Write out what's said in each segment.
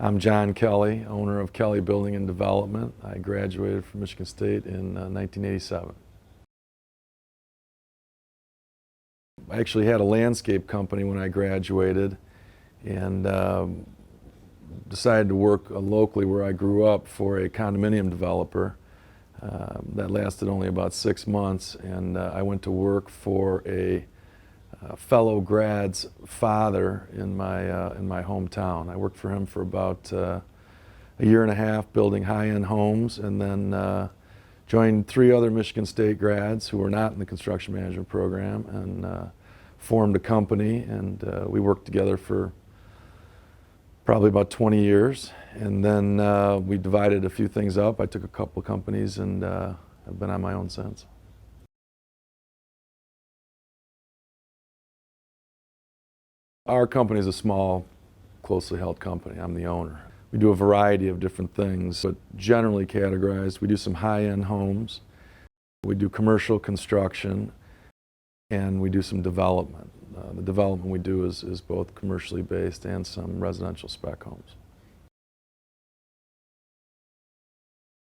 I'm John Kelly, owner of Kelly Building and Development. I graduated from Michigan State in 1987. I actually had a landscape company when I graduated and decided to work locally where I grew up for a condominium developer. That lasted only about 6 months, and I went to work for a fellow grad's father in my hometown. I worked for him for about a year and a half building high-end homes, and then joined 3 other Michigan State grads who were not in the construction management program, and formed a company, and we worked together for probably about 20 years, and then we divided a few things up. I took a couple of companies, and I've been on my own since. Our company is a small, closely held company. I'm the owner. We do a variety of different things, but generally categorized, we do some high-end homes, we do commercial construction, and we do some development. The development we do is both commercially based and some residential spec homes.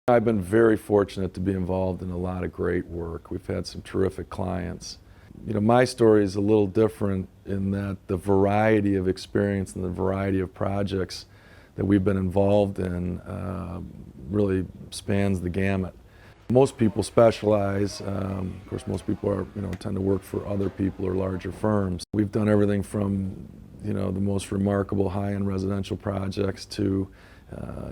I've been very fortunate to be involved in a lot of great work. We've had some terrific clients. You know, my story is a little different in that the variety of experience and the variety of projects that we've been involved in really spans the gamut. Most people specialize. Of course, most people tend to work for other people or larger firms. We've done everything from the most remarkable high-end residential projects to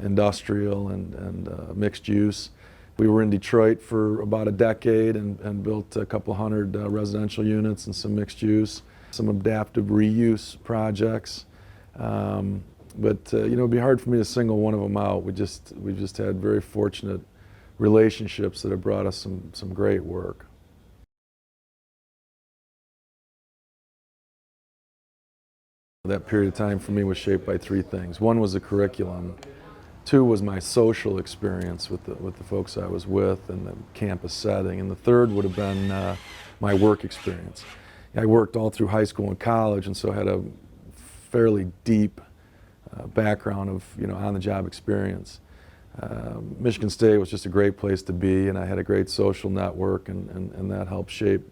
industrial and mixed use. We were in Detroit for about a decade and built a couple hundred residential units and some mixed use, some adaptive reuse projects. But it'd be hard for me to single one of them out. We've just had very fortunate relationships that have brought us some great work. That period of time for me was shaped by 3 things. One was the curriculum. 2 was my social experience with the folks I was with and the campus setting. And the 3rd would have been my work experience. I worked all through high school and college, and so had a fairly deep background of on-the-job experience. Michigan State was just a great place to be, and I had a great social network, and that helped shape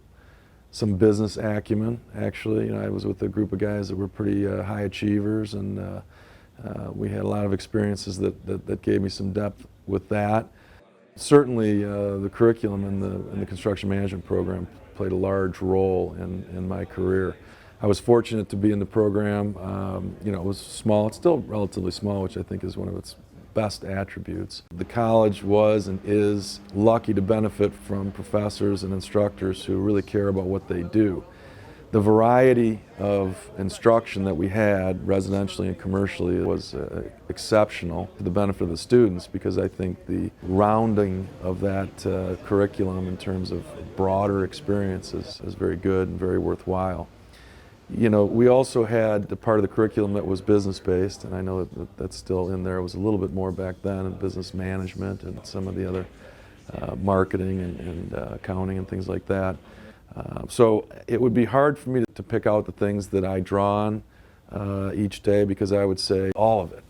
some business acumen. Actually, I was with a group of guys that were pretty high achievers, and we had a lot of experiences that gave me some depth with that. Certainly, the curriculum in the construction management program played a large role in my career. I was fortunate to be in the program. It was small. It's still relatively small, which I think is one of its best attributes. The college was and is lucky to benefit from professors and instructors who really care about what they do. The variety of instruction that we had, residentially and commercially, was exceptional to the benefit of the students, because I think the rounding of that curriculum in terms of broader experiences is very good and very worthwhile. We also had the part of the curriculum that was business-based, and I know that that's still in there. It was a little bit more back then in business management and some of the other marketing and accounting and things like that. So it would be hard for me to pick out the things that I draw on each day, because I would say all of it.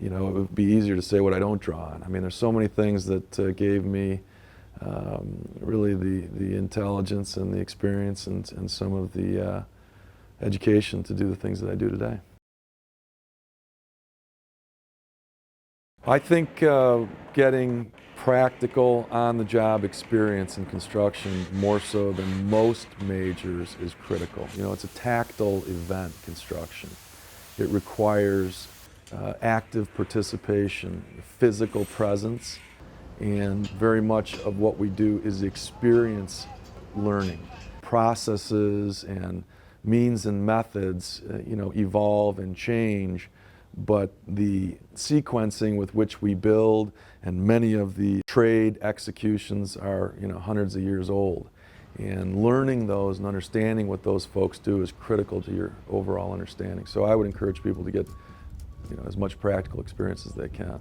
It would be easier to say what I don't draw on. I mean, there's so many things that gave me really the intelligence and the experience and some of the education to do the things that I do today. I think getting practical on-the-job experience in construction more so than most majors is critical. It's a tactile event, construction. It requires active participation, physical presence, and very much of what we do is experience learning. Processes and means and methods evolve and change, but the sequencing with which we build and many of the trade executions are hundreds of years old, and learning those and understanding what those folks do is critical to your overall understanding. So I would encourage people to get as much practical experience as they can.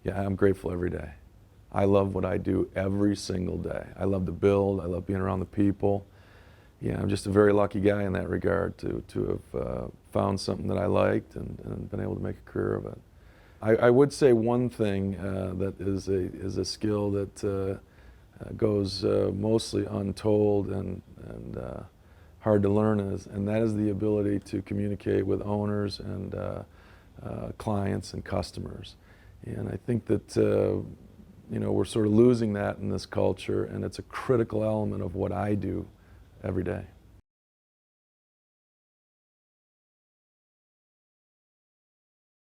Yeah, I'm grateful every day. I love what I do every single day. I love to build. I love being around the people. yeah, I'm just a very lucky guy in that regard to have found something that I liked and been able to make a career of it. I would say one thing that is a skill that goes mostly untold and hard to learn, and that is the ability to communicate with owners and clients and customers. And I think that we're sort of losing that in this culture, and it's a critical element of what I do every day.